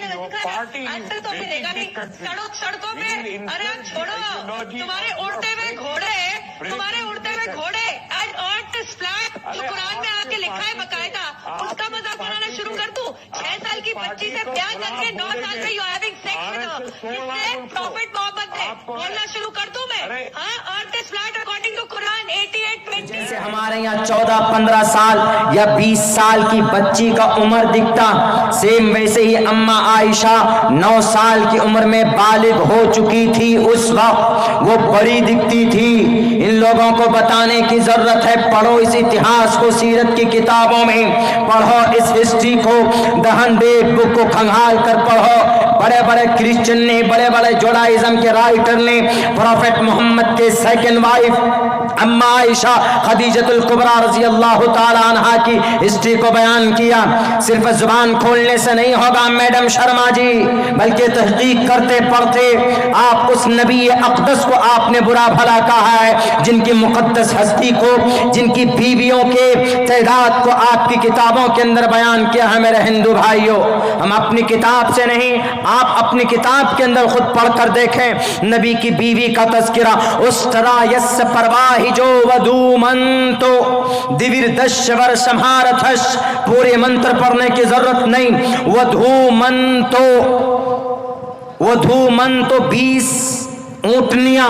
आजकल तो मिलेगा नहीं सड़कों पे। अरे छोड़ो, तुम्हारे उड़ते हुए घोड़े एंड अर्थ फ्लैट जो कुरान में आके लिखा है बकायदा, उसका मजाक बनाना शुरू कर दूं। 6 साल की बच्ची से प्यार करके 9 साल में you having sex with her, जिससे प्रॉफिट मोहम्मद ने बोलना शुरू कर दूं मैं। हाँ, earth is flat according to Quran 88:20। जैसे हमारे यहाँ 14-15 साल या 20 साल की बच्ची का उम्र दिखता, सेम वैसे ही अम्मा आयशा 9 साल की उम्र में बालिग हो चुकी थी। उस वक्त वो बड़ी दिखती थी। इन लोगों को बताने की जरूरत है। पढ़ो इस इतिहास को, सीरत की किताबों में पढ़ो, इस हिस्ट्री को, दहन बेग बुक को खंगाल कर पढ़ो। बड़े बड़े क्रिश्चियन ने, बड़े बड़े जुडाइज्म के राइटर ने प्रॉफेट मोहम्मद के सेकंड वाइफ अम्मा आयशा खदीजतुल कुबरा रजी अल्लाह ताला अन्हा की हिस्ट्री को बयान किया। सिर्फ जुबान खोलने से नहीं होगा मैडम शर्मा जी, बल्कि तहकीक करते पढ़ते आप उस नबी अक़दस को आपने बुरा भला कहा है, जिनकी मुक़द्दस हस्ती को, जिनकी बीवियों के तादाद को आपकी किताबों के अंदर बयान किया है। मेरे हिंदू भाइयों, हम अपनी किताब से नहीं, आप अपनी किताब के अंदर खुद पढ़ कर देखें। नबी की बीवी का तज़किरा उस तरह यस परवाही जो वधूमंतो दिविर्दश्वर समारथश, पूरे मंत्र पढ़ने की जरूरत नहीं। वधूमंतो 20 ऊंटनियां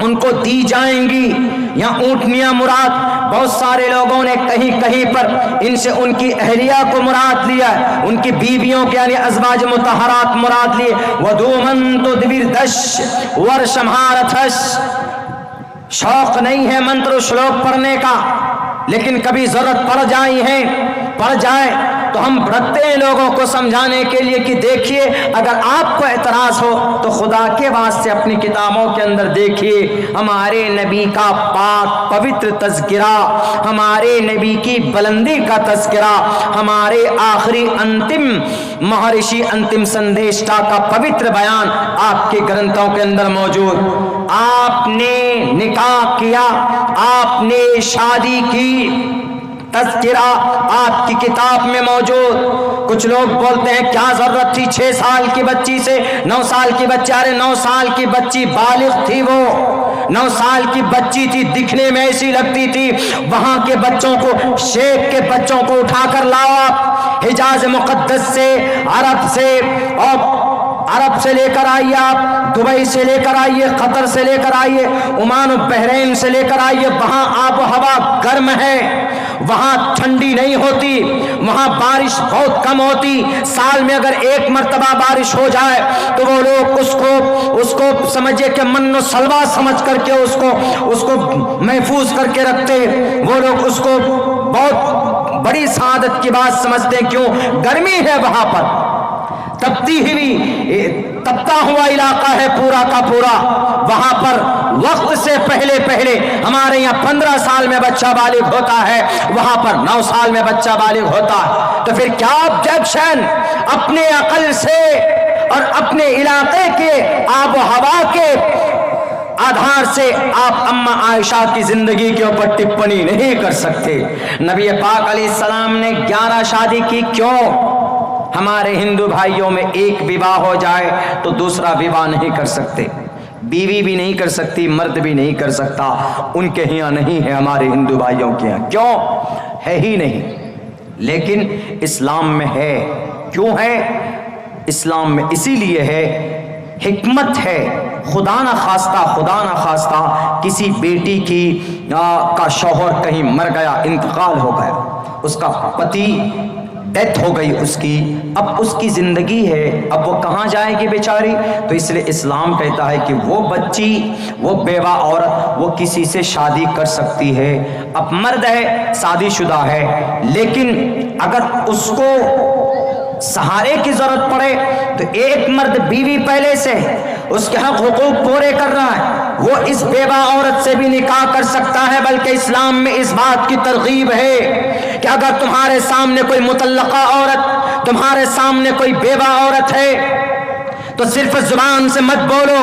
उनको दी जाएंगी। यहाँ ऊंटनियां मुराद, बहुत सारे लोगों ने कहीं कहीं पर इनसे उनकी अहलिया को मुराद लिया, उनकी बीवियों के यानी अज़वाज मुतहरात मुराद लिए। वधूमंतो दिविर्दश वर्षमारथश, शौक नहीं है मंत्र श्लोक पढ़ने का, लेकिन कभी जरूरत पड़ जाए तो हम रखते हैं लोगों को समझाने के लिए कि देखिए, अगर आपको एतराज हो तो खुदा के वास्ते अपनी किताबों के अंदर देखिए हमारे नबी का पाक पवित्र तज़किरा, हमारे नबी की बुलंदी का तज़किरा, हमारे आखिरी अंतिम महर्षि अंतिम संदेष्टा का पवित्र बयान आपके ग्रंथों के अंदर मौजूद। आपने निकाह किया, आपने शादी की, तज़किरा आपकी किताब में मौजूद। कुछ लोग बोलते हैं क्या जरूरत थी 6 साल की बच्ची से, 9 साल की बच्ची, अरे 9 साल की बच्ची बालिग थी, वो 9 साल की बच्ची थी, दिखने में ऐसी लगती थी। वहां के बच्चों को, शेख के बच्चों को उठाकर लाओ आप, हिजाज मुक़द्दस से, अरब से लेकर आइए, आप दुबई से लेकर आइए, कतर से लेकर आइए, ओमान और बहरीन से लेकर आइए। वहां आब हवा गर्म है, वहां ठंडी नहीं होती, वहां बारिश बहुत कम होती। साल में अगर 1 मरतबा बारिश हो जाए तो वो लोग उसको समझिए कि मन्नो सलवा समझ करके उसको महफूज करके रखते। वो लोग उसको बहुत बड़ी सादत की बात समझते हैं। क्यों? गर्मी है वहां पर, तपता हुआ इलाका है पूरा का पूरा। वहां पर वक्त से पहले हमारे यहाँ 15 साल में बच्चा बालिग होता है, वहां पर 9 साल में बच्चा बालिग होता है। तो फिर क्या ऑब्जेक्शन? अपने अकल से और अपने इलाके के आब हवा के आधार से आप अम्मा आयशा की जिंदगी के ऊपर टिप्पणी नहीं कर सकते। नबी पाक अलैहिस्सलाम ने 11 शादी की, क्यों? हमारे हिंदू भाइयों में एक विवाह हो जाए तो दूसरा विवाह नहीं कर सकते, बीवी भी नहीं कर सकती, मर्द भी नहीं कर सकता। उनके यहाँ नहीं है, हमारे हिंदू भाइयों के यहाँ क्यों है ही नहीं, लेकिन इस्लाम में है। क्यों है? इस्लाम में इसीलिए है, हिकमत है। खुदा न खास्ता किसी बेटी की का शौहर कहीं मर गया, इंतकाल हो गया, उसका पति डेथ हो गई उसकी, अब उसकी ज़िंदगी है, अब वो कहाँ जाएगी बेचारी? तो इसलिए इस्लाम कहता है कि वो बच्ची, वो बेवा औरत, वो किसी से शादी कर सकती है। अब मर्द है, शादीशुदा है, लेकिन अगर उसको सहारे की जरूरत पड़े तो एक मर्द बीवी पहले से उसके हक हुकूक पूरे कर रहा है, वो इस बेवा औरत से भी निकाह कर सकता है। बल्कि इस्लाम में इस बात की तरगीब है कि अगर तुम्हारे सामने कोई मुतल्लका औरत, तुम्हारे सामने कोई बेवा औरत है, तो सिर्फ जुबान से मत बोलो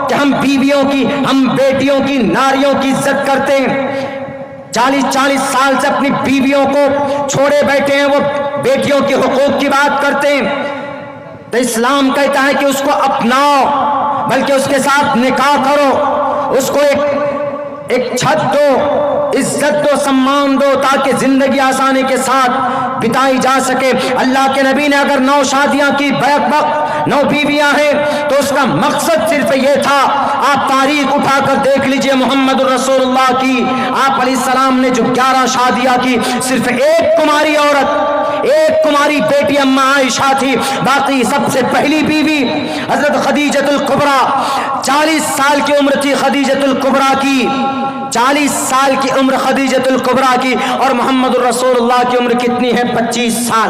कि हम बीवियों की, हम बेटियों की, नारियों की इज्जत करते हैं। 40-40 साल से अपनी बीवियों को छोड़े बैठे हैं, वो बेटियों के हुकूक की बात करते हैं। تو اسلام کہتا ہے کہ اس کو اپناؤ، بلکہ اس کے ساتھ نکاح کرو، اس کو ایک چھت دو، عزت دو، سمان دو، تاکہ زندگی آسانی کے ساتھ بتائی جا سکے۔ اللہ کے نبی نے اگر 9 شادیاں کی، بیک وقت 9 بیویاں ہیں، تو اس کا مقصد صرف یہ تھا۔ آپ تاریخ اٹھا کر دیکھ لیجئے محمد الرسول اللہ کی، آپ علیہ السلام نے جو 11 شادیاں کی، صرف ایک کماری عورت، ایک کماری بیٹی اما عائشہ تھی، باقی سب سے پہلی بیوی حضرت خدیجۃ الکبریٰ، 40 سال کی عمر تھی خدیجۃ الکبریٰ کی، 40 سال کی عمر خدیجۃ الکبریٰ کی، اور محمد الرسول اللہ کی عمر کتنی ہے؟ 25 سال۔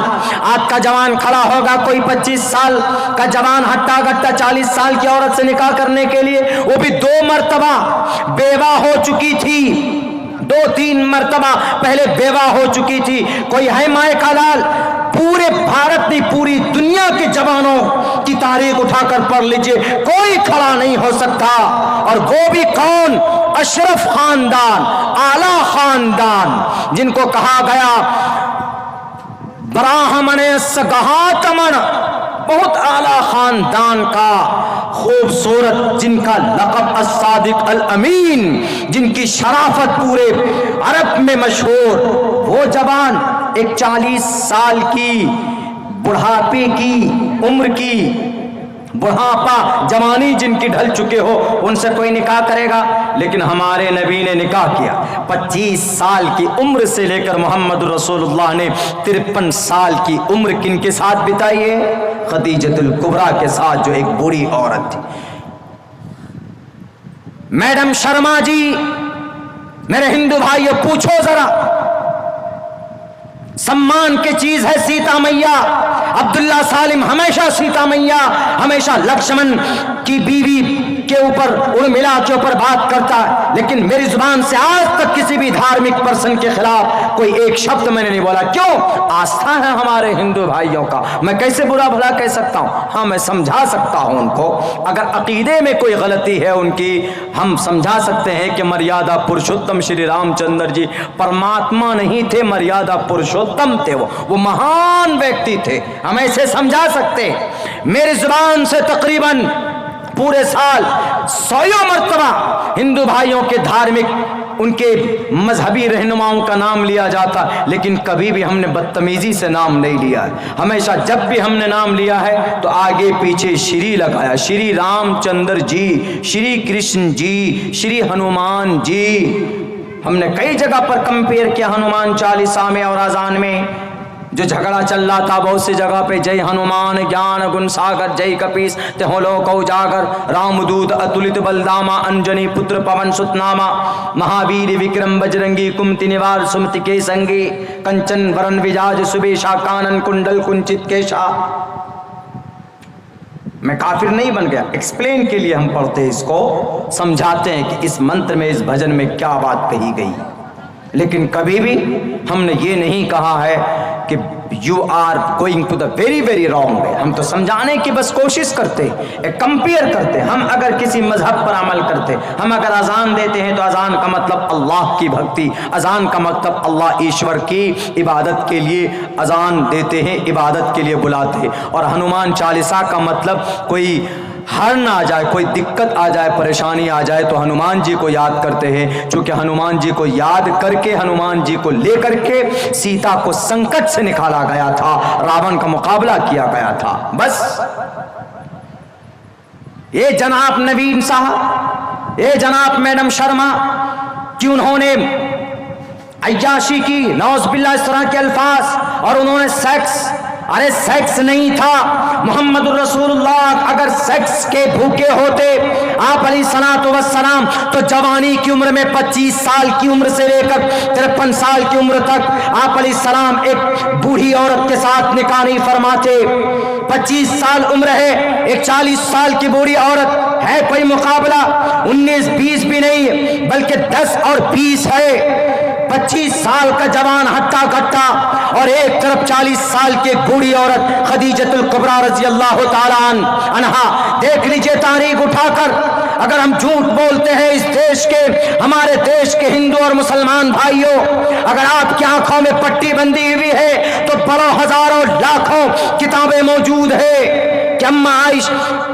آج کا جوان کھڑا ہوگا کوئی 25 سال کا جوان ہٹا گٹا 40 سال کی عورت سے نکاح کرنے کے لیے، وہ بھی 2 مرتبہ بیوہ ہو چکی تھی، 2-3 مرتبہ پہلے بیوہ ہو چکی تھی۔ کوئی ہے مائے کا لال؟ پورے بھارت نہیں، پوری دنیا کے جوانوں کی تاریخ اٹھا کر پڑھ لیجئے، کوئی کھڑا نہیں ہو سکتا۔ اور وہ بھی کون؟ اشرف خاندان، اعلی خاندان، جن کو کہا گیا براہمن سگہاتمن، بہت اعلی خاندان کا خوبصورت، جن کا لقب الصادق الامین، جن کی شرافت پورے عرب میں مشہور، وہ جوان ایک 40 سال کی بڑھاپے کی عمر کی، بڑھاپا جوانی جن کی ڈھل چکے ہو، ان سے کوئی نکاح کرے گا؟ لیکن ہمارے نبی نے نکاح کیا۔ 25 سال کی عمر سے لے کر محمد رسول اللہ نے 53 سال کی عمر کن کے ساتھ بتائی ہے؟ خدیجۃ الکبریٰ کے ساتھ، جو ایک بوڑھی عورت تھی۔ میڈم شرما جی، میرے ہندو بھائیوں، پوچھو ذرا، سمان کی چیز ہے سیتا میاں، عبداللہ سالم ہمیشہ سیتا میاں، ہمیشہ لکشمن کی بیوی کے اوپر، ارملا کے اوپر بات کرتا ہے، لیکن میری زبان سے آج تک کسی بھی دھارمک پرسن کے خلاف کوئی ایک شبد میں نے نہیں بولا۔ کیوں؟ آستھا ہے ہمارے ہندو بھائیوں کا، میں کیسے برا بھلا کہہ سکتا ہوں؟ ہاں، میں سمجھا سکتا ہوں ان کو، اگر عقیدے میں کوئی غلطی ہے ان کی، ہم سمجھا سکتے ہیں کہ مریادہ پرشوتم شری رام چندر جی پرماتما نہیں تھے، مریادہ پرشوتم تھے، وہ مہان ویکتی تھے، ہم ایسے سمجھا سکتے۔ میری زبان سے تقریباً پورے سال 100 مرتبہ ہندو بھائیوں کے دھارمک، ان کے مذہبی رہنماؤں کا نام لیا جاتا، لیکن کبھی بھی ہم نے بدتمیزی سے نام نہیں لیا ہے۔ ہمیشہ جب بھی ہم نے نام لیا ہے تو آگے پیچھے شری لگایا، شری رام چندر جی، شری کرشن جی، شری ہنومان جی۔ ہم نے کئی جگہ پر کمپیئر کیا ہنومان چالیسا میں اور اذان میں، جو جھگڑا چل رہا تھا بہت سی جگہ پہ، جے ہنومان گیان گن ساگر جے کپیس تہو لوک اجاگر، رام دود اتلت بلداما انجنی پتر پون ست ناما، مہاویر وکرم بجرنگی کمتی نوار سمتی کے سنگی، کنچن ورن وجاج سبیشا کانن کنڈل کنچت کیشا۔ میں کافر نہیں بن گیا، ایکسپلین کے لیے ہم پڑھتے ہیں اس کو، سمجھاتے ہیں کہ اس منتر میں، اس بھجن میں کیا بات کہی گئی، لیکن کبھی بھی ہم نے یہ نہیں کہا ہے کہ you are going to the very very wrong way. ہم تو سمجھانے کی بس کوشش کرتے، ایک کمپیئر کرتے۔ ہم اگر کسی مذہب پر عمل کرتے، ہم اگر اذان دیتے ہیں تو اذان کا مطلب اللہ کی بھکتی، اذان کا مطلب اللہ ایشور کی عبادت کے لیے اذان دیتے ہیں، عبادت کے لیے بلاتے ہیں۔ اور ہنومان چالیسا کا مطلب کوئی ہرن آ جائے، کوئی دقت آ جائے، پریشانی آ جائے تو ہنومان جی کو یاد کرتے ہیں، چونکہ ہنومان جی کو یاد کر کے، ہنومان جی کو لے کر کے سیتا کو سنکٹ سے نکالا گیا تھا، راون کا مقابلہ کیا گیا تھا۔ بس یہ جناب نوین صاحب، یہ جناب میڈم شرما کہ انہوں نے عیاشی کی، نعوذ باللہ اس طرح کے الفاظ، اور انہوں نے سیکس، ارے سیکس نہیں تھا۔ محمد الرسول اللہ اگر سیکس کے بھوکے ہوتے آپ علیہ الصلوۃ والسلام تو جوانی کی عمر میں 25 سال کی عمر سے لے کر 53 سال کی عمر تک آپ علیہ السلام ایک بوڑھی عورت کے ساتھ نکاح نہیں فرماتے۔ 25 سال عمر ہے، ایک 40 سال کی بوڑھی عورت ہے، کوئی مقابلہ 19-20 بھی نہیں بلکہ 10 اور 20 ہے۔ 25 سال کا جوان ہٹا کٹا اور ایک طرف 40 سال کی بوڑھی عورت خدیجۃ الکبریٰ رضی اللہ تعالیٰ عنہا۔ دیکھ لیجئے تاریخ اٹھا کر، اگر ہم جھوٹ بولتے ہیں اس دیش کے، ہمارے دیش کے ہندو اور مسلمان بھائیوں، اگر آپ کی آنکھوں میں پٹی بندھی ہوئی ہے تو بڑوں ہزاروں لاکھوں کتابیں موجود ہے अम्मा आइश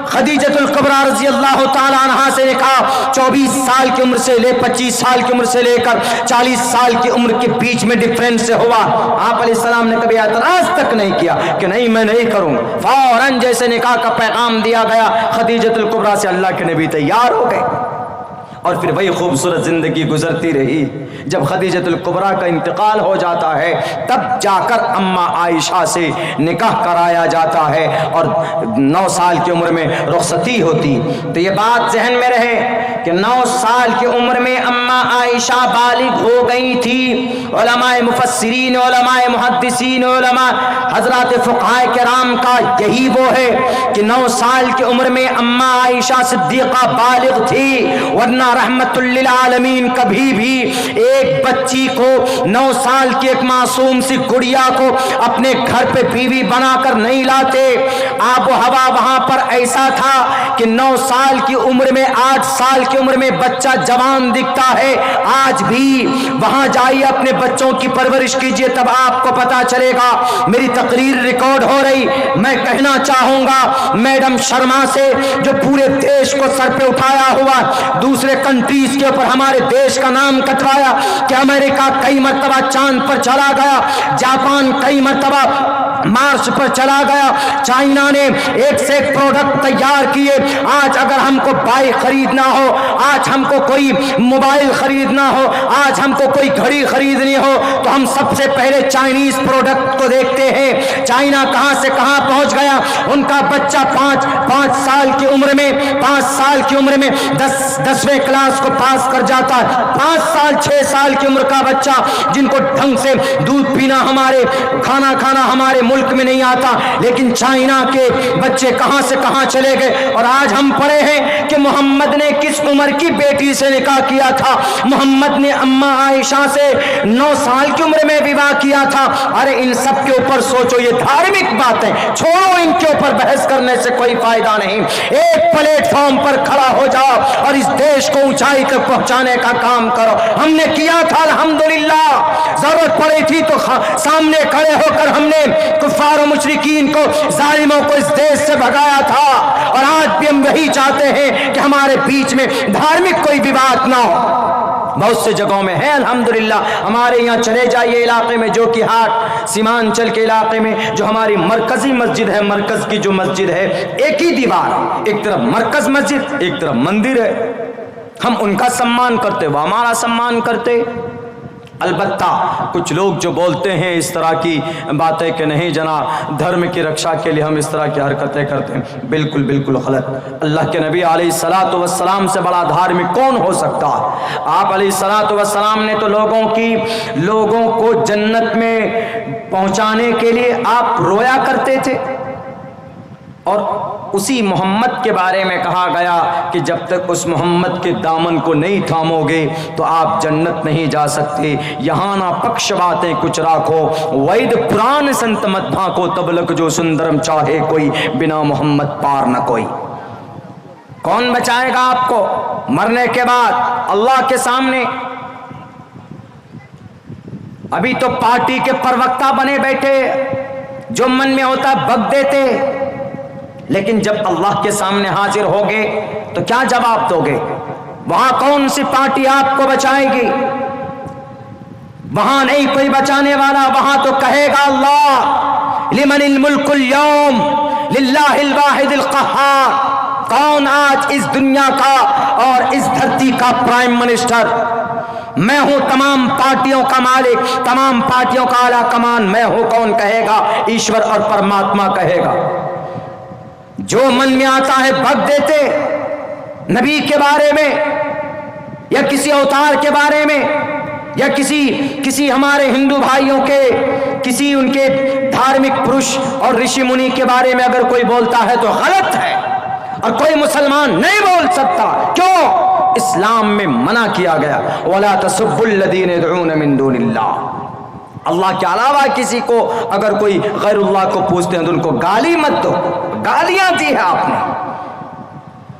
खदीजतुल कुबरा रजी अल्लाह ताला अन्हा से निकाह 24 साल की उम्र से ले 25 साल की उम्र से लेकर 40 साल की उम्र के बीच में डिफरेंस से हुआ। आप अलैहिस्सलाम ने कभी एतराज तक नहीं किया कि नहीं मैं नहीं करूंगा। फौरन जैसे निकाह का पैगाम दिया गया खदीजतुल कुबरा से अल्लाह के नबी तैयार हो गए और फिर वही खूबसूरत जिंदगी गुजरती रही। जब खदीजतुल कुबरा का इंतकाल हो जाता है तब जाकर अम्मा आयशा से निकाह कराया जाता है और 9 साल की उम्र में रुखसती होती। तो ये बात जहन में रहे कि 9 साल की उम्र में अम्मा आयशा बालिग हो गई थी। उलमाए मुफस्सिरीन, उलमाए मुहद्दिसीन, उलमा हजरात फुक़हाए किराम का यही वो है कि 9 साल की उम्र में अम्मा आयशा सिद्दीक़ा बालिग थी, वरना रहमतुल लिल आलमीन कभी भी एक बच्ची को 9 साल की एक मासूम सी गुड़िया को अपने घर पे बीवी बनाकर नहीं लाते। आबो हवा वहां पर ऐसा था कि 9 साल की उम्र में 8 साल की उम्र में बच्चा जवान दिखता है। आज भी वहां जाइए अपने बच्चों की परवरिश कीजिए तब आपको पता चलेगा। मेरी तकरीर रिकॉर्ड हो रही, मैं कहना चाहूंगा मैडम शर्मा से जो पूरे देश को सर पे उठाया हुआ, दूसरे कंट्रीज के ऊपर हमारे देश का नाम कटवाया कि अमेरिका कई मर्तबा चांद पर चला गया, जापान कई मर्तबा मार्स पर चला गया, चाइना ने एक से एक प्रोडक्ट तैयार किए। आज अगर हमको बाइक खरीदना हो, आज हमको कोई मोबाइल खरीदना हो, आज हमको कोई घड़ी खरीदनी हो तो हम सबसे पहले चाइनीज प्रोडक्ट को देखते हैं। चाइना कहां से कहां पहुंच गया। उनका बच्चा 5 साल की उम्र में 5 साल की उम्र में 10वें क्लास को पास कर जाता है। 5 साल 6 साल की उम्र का बच्चा जिनको ढंग से दूध पीना हमारे खाना खाना हमारे मुल्क में नहीं आता, लेकिन चाइना के बच्चे कहां से कहां चले गए। और आज हम पढ़े हैं कि मोहम्मद ने किस उम्र की बेटी से निकाह किया था। मोहम्मद ने अम्मा आयशा से 9 साल की उम्र में विवाह किया था। अरे इन सब के ऊपर सोचो, ये धार्मिक बातें छोड़ो, इनके ऊपर बहस करने से कोई फायदा नहीं। एक प्लेटफॉर्म पर खड़ा हो जाओ और इस देश को ऊंचाई तक पहुंचाने का काम करो। हमने किया था अल्हम्दुलिल्लाह, जरूरत पड़ी थी तो सामने खड़े होकर हमने कुफ्फार और मुशरिकीन को, जालिमों को इस देश से भगाया था। और आज भी हम वही चाहते हैं कि हमारे बीच में धार्मिक कोई विवाद ना हो। बहुत से जगहों में है अल्हम्दुलिल्लाह। हमारे यहाँ चले जाइए इलाके में, जो कि हाट सीमांचल के इलाके में जो हमारी मरकजी मस्जिद है, मरकज की जो मस्जिद है, एक ही दीवार, एक तरफ मरकज मस्जिद एक तरफ मंदिर है। हम उनका सम्मान करते, वो हमारा सम्मान करते। अलबत्ता कुछ लोग जो बोलते हैं इस तरह की बातें कि नहीं जना धर्म की रक्षा के लिए हम इस तरह की हरकतें करते हैं, बिल्कुल बिल्कुल गलत। अल्लाह के नबी अलैहिस्सलातु वस्सलाम से बड़ा धार्मिक कौन हो सकता है। आप अलैहिस्सलातु वस्सलाम ने तो लोगों को जन्नत में पहुंचाने के लिए आप रोया करते थे। और उसी मोहम्मद के बारे में कहा गया कि जब तक उस मोहम्मद के दामन को नहीं थामोगे तो आप जन्नत नहीं जा सकते। यहाँ ना पक्ष बातें कुछ राखो, वैद पुराण संत मत भाको, तबलक जो सुंदरम चाहे कोई, बिना मोहम्मद पार न कोई। कौन बचाएगा आपको मरने के बाद अल्लाह के सामने। अभी तो पार्टी के प्रवक्ता बने बैठे, जो मन में होता बक देते, लेकिन जब अल्लाह के सामने हाजिर होगे तो क्या जवाब दोगे। वहां कौन सी पार्टी आपको बचाएगी। वहां नहीं कोई बचाने वाला, वहां तो कहेगा अल्लाह लिमनिल मुल्कुल यौम लिल्लाहिल वाहिदिल क़हार। कौन आज इस दुनिया का और इस धरती का प्राइम मिनिस्टर। मैं हूं तमाम पार्टियों का मालिक, तमाम पार्टियों का आला कमान मैं हूं। कौन कहेगा। ईश्वर और परमात्मा कहेगा। जो मन में आता है भग देते, नबी के बारे में या किसी अवतार के बारे में या किसी हमारे हिंदू भाइयों के, किसी उनके धार्मिक पुरुष और ऋषि मुनि के बारे में अगर कोई बोलता है तो गलत है। और कोई मुसलमान नहीं बोल सकता। क्यों। इस्लाम में मना किया गया, वला तसुब्बुल लदीन यदऊन मिन दूनिल्लाह। अल्लाह के अलावा किसी को अगर कोई गैरुल्लाह को पूछते हैं तो उनको गाली मत दो। गालियां दी है आपने।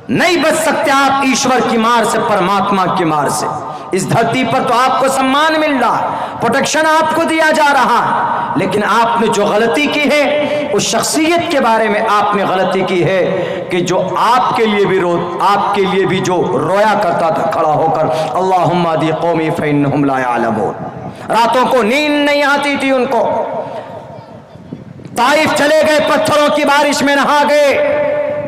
نہیں بچ سکتے آپ ایشور کی مار سے، پرماتما کی مار سے۔ اس دھرتی پر تو آپ کو سمان مل رہا، پروٹیکشن آپ کو دیا جا رہا، لیکن آپ نے جو غلطی کی ہے اس شخصیت کے بارے میں آپ نے غلطی کی ہے کہ جو آپ کے لیے بھی جو رویا کرتا تھا کھڑا ہو کر، اللہم اہد قومی فانہم لا یعلمون۔ راتوں کو نیند نہیں آتی تھی ان کو، طائف چلے گئے، پتھروں کی بارش میں نہا گئے،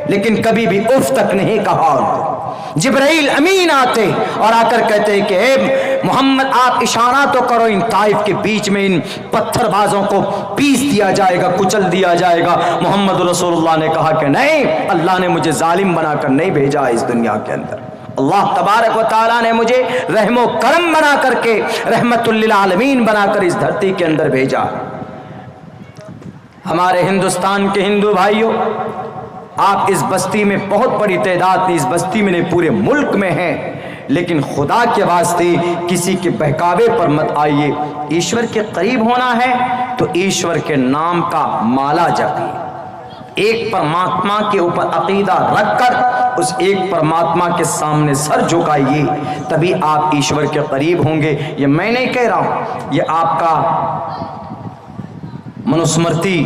لیکن کبھی بھی اف تک نہیں کہا ان کو۔ جبرائیل امین آتے اور آ کر کہتے ہیں کہ اے محمد آپ اشارہ تو کرو، ان طائف کے بیچ میں ان پتھر بازوں کو پیس دیا جائے گا، کچل دیا جائے گا۔ محمد رسول اللہ نے کہا کہ نہیں، اللہ نے مجھے ظالم بنا کر نہیں بھیجا اس دنیا کے اندر، اللہ تبارک و تعالیٰ نے مجھے رحم و کرم بنا کر کے، رحمت للعالمین بنا کر اس دھرتی کے اندر بھیجا۔ ہمارے ہندوستان کے ہندو بھائیوں، آپ اس بستی میں بہت بڑی تعداد نہیں، اس بستی میں نہیں پورے ملک میں ہیں، لیکن خدا کے واسطے کسی کے بہکاوے پر مت آئیے۔ ایشور کے قریب ہونا ہے تو ایشور کے نام کا مالا جپیے، ایک پرماتما کے اوپر عقیدہ رکھ کر اس ایک پرماتما کے سامنے سر جھکائیے، تبھی آپ ایشور کے قریب ہوں گے۔ یہ میں نہیں کہہ رہا ہوں، یہ آپ کا منوسمرتی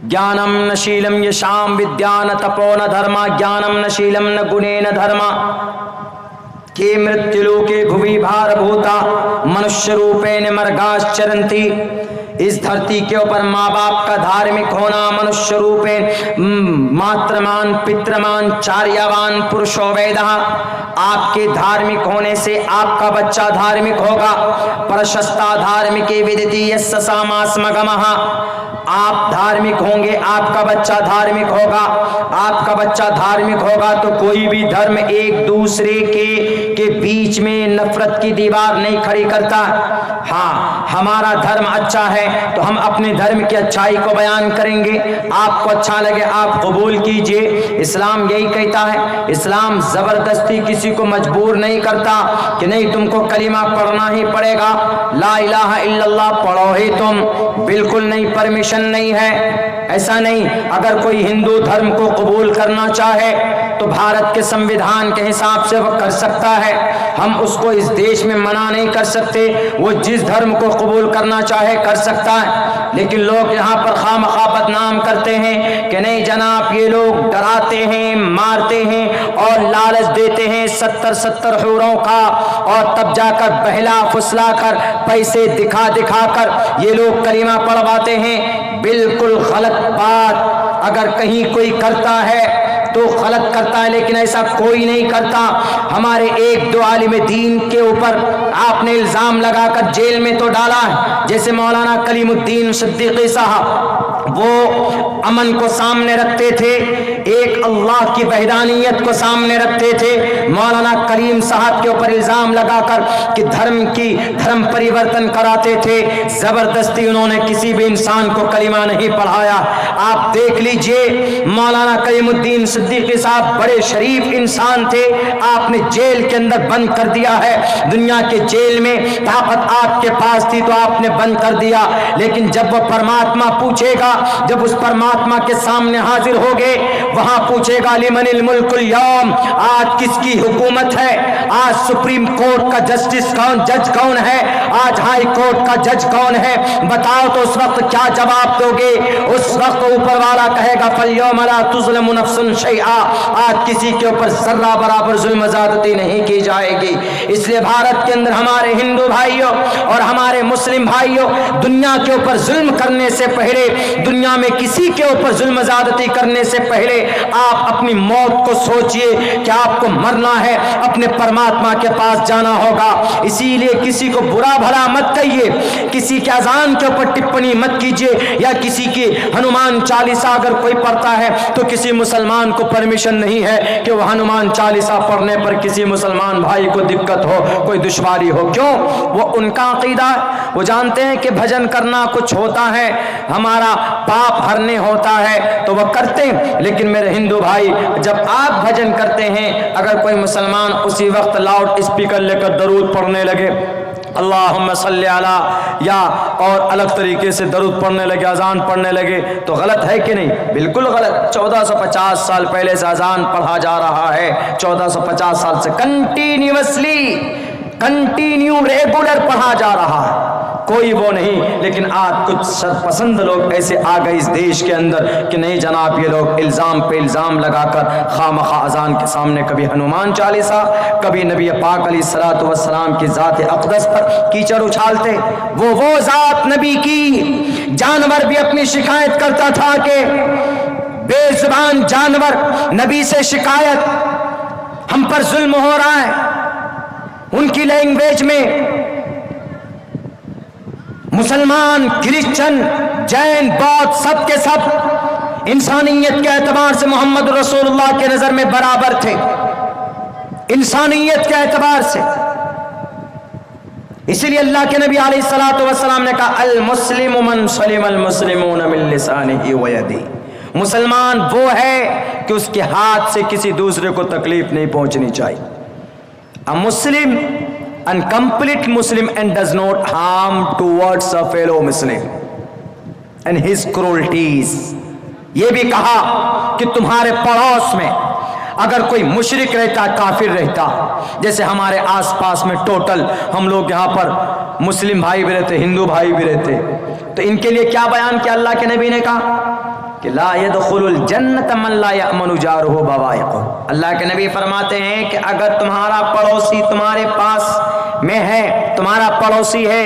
ज्ञानम न शीलम यशाम विद्या न तपो न धर्मा ज्ञानम न शीलम न गुणे न धर्मा के मृत्युलोके भुवि भारभूता मनुष्य रूपेण मर्गाश्चरन्ति। इस धरती के ऊपर माँ बाप का धार्मिक होना, मनुष्य रूपेण मात्रमान पितृमान चार्यवान पुरुषो वेदः, आपके धार्मिक होने से आपका बच्चा धार्मिक होगा। प्रशस्ता धार्मिके विदिति यस्य सामास्मगमः, आप धार्मिक होंगे, आपका बच्चा धार्मिक होगा। आपका बच्चा धार्मिक होगा तो कोई भी धर्म एक दूसरे के बीच में नफरत की दीवार नहीं खड़ी करता। हाँ, हमारा धर्म अच्छा है तो हम अपने धर्म की अच्छाई को बयान करेंगे, आपको अच्छा लगे आप कबूल कीजिए। इस्लाम यही कहता है, इस्लाम जबरदस्ती किसी को मजबूर नहीं करता कि नहीं तुमको कलिमा पढ़ना ही पड़ेगा, ला इलाहा इल्लल्लाह पढ़ो ही तुम, बिल्कुल नहीं, परमिशन नहीं है, ऐसा नहीं। अगर कोई हिंदू धर्म को कबूल करना चाहे तो भारत के संविधान के हिसाब से वह कर सकता है, हम उसको इस देश में मना नहीं कर सकते, वो जिस धर्म को कबूल करना चाहे कर सकता है। लेकिन लोग यहाँ पर खामखा बदनाम करते हैं कि नहीं जनाब ये लोग डराते हैं, मारते हैं और लालच देते हैं 70 हूरों का, और तब जाकर बहला फुसला कर पैसे दिखा दिखा कर ये लोग कलीमा पढ़वाते हैं। बिल्कुल गलत बात। अगर कहीं कोई करता है तो गलत करता है, लेकिन ऐसा कोई नहीं करता। हमारे एक दो आलिम दीन के ऊपर आपने इल्जाम लगाकर जेल में तो डाला है, जैसे मौलाना कलीमुद्दीन सिद्दीकी साहब, वो अमन को सामने रखते थे, एक अल्लाह की वहदानियत को सामने रखते थे। मौलाना करीम साहब के ऊपर इल्जाम लगाकर कि धर्म परिवर्तन कराते थे, जबरदस्ती उन्होंने किसी भी इंसान को कलीमा नहीं पढ़ाया। आप देख लीजिए, मौलाना कलीमुद्दीन सिद्दीकी साहब बड़े शरीफ इंसान थे, आपने जेल के अंदर बंद कर दिया है। दुनिया के जेल में ताकत आपके पास थी तो आपने बंद कर दिया, लेकिन जब वो परमात्मा पूछेगा, जब उस परमात्मा के सामने हाजिर होगे, वहां पूछेगा लिमनिल मुल्कुल यौम, आज किसकी हुकूमत है, आज सुप्रीम कोर्ट का जज कौन है, आज हाई कोर्ट का जज कौन है, बताओ तो उस वक्त क्या जवाब दोगे? उस वक्त ऊपर वाला कहेगा फल्यौम ला तुज़लमु नफ्सुन शैआ, आज किसी के ऊपर जर्रा बराबर जुल्म ज़्यादती नहीं की जाएगी। इसलिए भारत के अंदर हमारे हिंदू भाइयों और हमारे मुस्लिम भाइयों, दुनिया के ऊपर जुल्म करने से पहले, दुनिया में किसी के ऊपर जुल्म ज़्यादती करने से पहले आप अपनी मौत को सोचिए कि आपको मरना है, अपने परमात्मा के पास जाना होगा। इसीलिए किसी को बुरा भला मत कहिए, किसी के अजान के ऊपर टिप्पणी मत कीजिए, या किसी की हनुमान चालीसा अगर कोई पढ़ता है तो किसी मुसलमान को परमिशन नहीं है कि वह हनुमान चालीसा पढ़ने पर किसी मुसलमान भाई को दिक्कत हो, कोई दुश्वारी हो। क्यों? वो उनका अकीदा, वो जानते हैं कि भजन करना कुछ होता है, हमारा पाप हरने होता है तो वह करते हैं। लेकिन मेरे हिंदू भाई, जब आप भजन करते हैं, अगर कोई मुसलमान उसी वक्त लाउड स्पीकर लेकर दरूद पढ़ने लगे اللہم صلی علی یا اور الگ طریقے سے درود پڑھنے لگے, اذان پڑھنے لگے, تو غلط ہے کہ نہیں؟ بالکل غلط. 1450 سال پہلے سے اذان پڑھا جا رہا ہے, 1450 سال سے کنٹینیو ریگولر پڑھا جا رہا ہے, کوئی وہ نہیں. لیکن آج کچھ سرپسند لوگ ایسے آ گئے اس دیش کے اندر کہ نہیں جناب, یہ لوگ الزام پہ الزام لگا کر خواہ اذان کے سامنے کبھی ہنومان چالیسا, کبھی نبی پاک علیہ الصلوۃ والسلام کی ذات اقدس پر کیچڑ اچھالتے. وہ ذات نبی کی, جانور بھی اپنی شکایت کرتا تھا کہ بے زبان جانور نبی سے شکایت, ہم پر ظلم ہو رہا ہے. ان کی لینگویج میں مسلمان, کرسچن, جین, بودھ سب کے سب انسانیت کے اعتبار سے محمد رسول اللہ کے نظر میں برابر تھے, انسانیت کے اعتبار سے. اسی لیے اللہ کے نبی علیہ الصلوۃ والسلام نے کہا المسلم من سلم المسلمون من لسانہ و یدہ. مسلمان وہ ہے کہ اس کے ہاتھ سے کسی دوسرے کو تکلیف نہیں پہنچنی چاہیے. A Muslim and complete Muslim and does not harm towards a fellow Muslim and his cruelties. یہ بھی کہا کہ تمہارے پڑوس میں اگر کوئی مشرک رہتا, کافر رہتا, جیسے ہمارے آس پاس میں ٹوٹل ہم لوگ یہاں پر مسلم بھائی بھی رہتے, ہندو بھائی بھی رہتے, تو ان کے لیے کیا بیان کیا اللہ کے نبی نے کہا کہ لا يدخل الجنت من لا یأمن جارہ بوائقہ. اللہ کے نبی فرماتے ہیں کہ اگر تمہارا پڑوسی تمہارے پاس میں ہے, تمہارا پڑوسی ہے,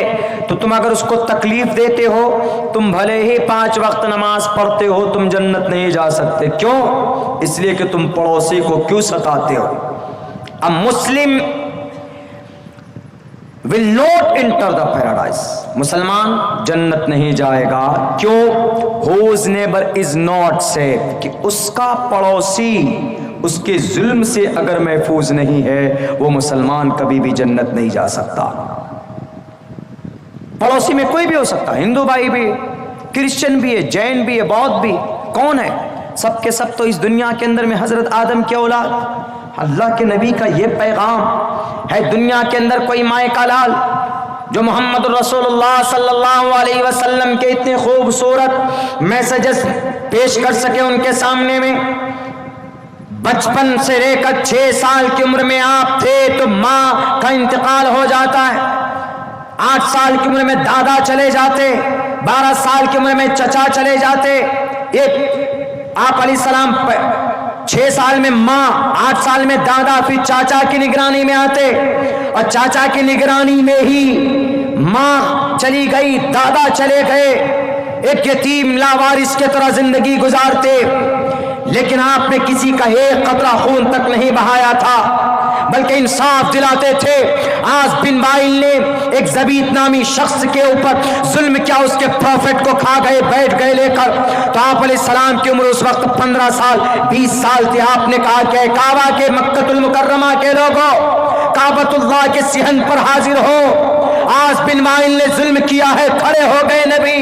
تو تم اگر اس کو تکلیف دیتے ہو, تم بھلے ہی 5 وقت نماز پڑھتے ہو, تم جنت نہیں جا سکتے. کیوں؟ اس لیے کہ تم پڑوسی کو کیوں ستاتے ہو. اب مسلم will not enter the paradise. مسلمان جنت نہیں جائے گا. کیوں؟ whose neighbor is not safe. کہ اس کا پڑوسی اس کے ظلم سے اگر محفوظ نہیں ہے, وہ مسلمان کبھی بھی جنت نہیں جا سکتا. پڑوسی میں کوئی بھی ہو سکتا, ہندو بھائی بھی, کرسچن بھی ہے, جین بھی ہے, بودھ بھی. کون ہے؟ سب کے سب تو اس دنیا کے اندر میں حضرت آدم کے اولاد. اللہ کے نبی کا یہ پیغام ہے, دنیا کے اندر کوئی مائے کا لال جو محمد رسول اللہ صلی اللہ علیہ وسلم کے اتنے خوبصورت میسجز پیش کر سکے ان کے سامنے میں. بچپن سے لے کر 6 سال کی عمر میں آپ تھے تو ماں کا انتقال ہو جاتا ہے, 8 سال کی عمر میں دادا چلے جاتے, 12 سال کی عمر میں چچا چلے جاتے. آپ علیہ السلام 6 سال میں ماں, 8 سال میں دادا, پھر چاچا کی نگرانی میں آتے, اور چاچا کی نگرانی میں ہی ماں چلی گئی, دادا چلے گئے, ایک یتیم لاوارث کی طرح زندگی گزارتے. لیکن آپ نے کسی کا ایک قطرہ خون تک نہیں بہایا تھا, بلکہ انصاف دلاتے تھے. آز بن وائل نے ایک زبید نامی شخص کے اوپر ظلم کیا, اس کے پروفٹ کو کھا گئے, بیٹھ گئے لے کر. تو آپ علیہ السلام کی عمر اس وقت 15 سال 20 سال تھی. آپ نے کہا کہ کعبہ کے مکۃ المکرمہ کے لوگوں, کعبۃ اللہ کے صحن پر حاضر ہو. آز بن وائل نے ظلم کیا ہے, کھڑے ہو گئے نبی.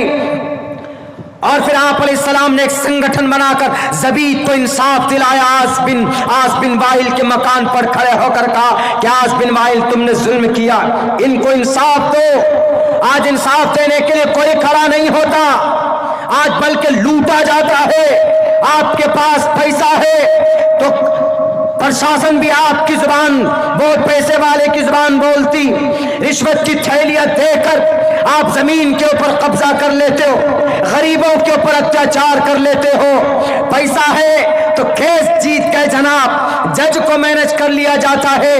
اور پھر آپ علیہ السلام نے ایک سنگٹھن بنا کر زبید کو انصاف دلایا. آز بن وائل کے مکان پر کھڑے ہو کر کہا کہ آز بن وائل تم نے ظلم کیا, ان کو انصاف دو. آج انصاف دینے کے لیے کوئی کھڑا نہیں ہوتا, آج بلکہ لوٹا جاتا ہے. آپ کے پاس پیسہ ہے تو پرشاسن بھی آپ کی زبان, بہت پیسے والے کی زبان بولتی. رشوت کی تھیلیاں دے کر آپ زمین کے اوپر قبضہ کر لیتے ہو, غریبوں کے اوپر اتیاچار کر لیتے ہو. پیسہ ہے تو کیس جیت گئے جناب, جج کو مینج کر لیا جاتا ہے,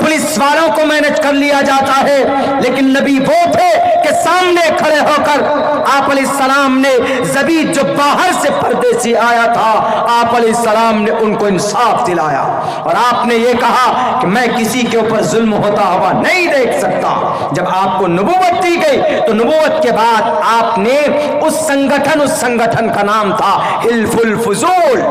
پولیس والوں کو مینج کر لیا جاتا ہے. لیکن نبی وہ تھے کہ سامنے کھڑے ہو کر آپ علیہ السلام نے زبید جو باہر سے پردیسی آیا تھا, آپ علیہ السلام نے ان کو انصاف دلایا. اور آپ نے یہ کہا کہ میں کسی کے اوپر ظلم ہوتا ہوا نہیں دیکھ سکتا. جب آپ کو نبوت دی گئی تو نبوت کے بعد آپ نے اس سنگٹھن کا نام تھا حلف الفضول.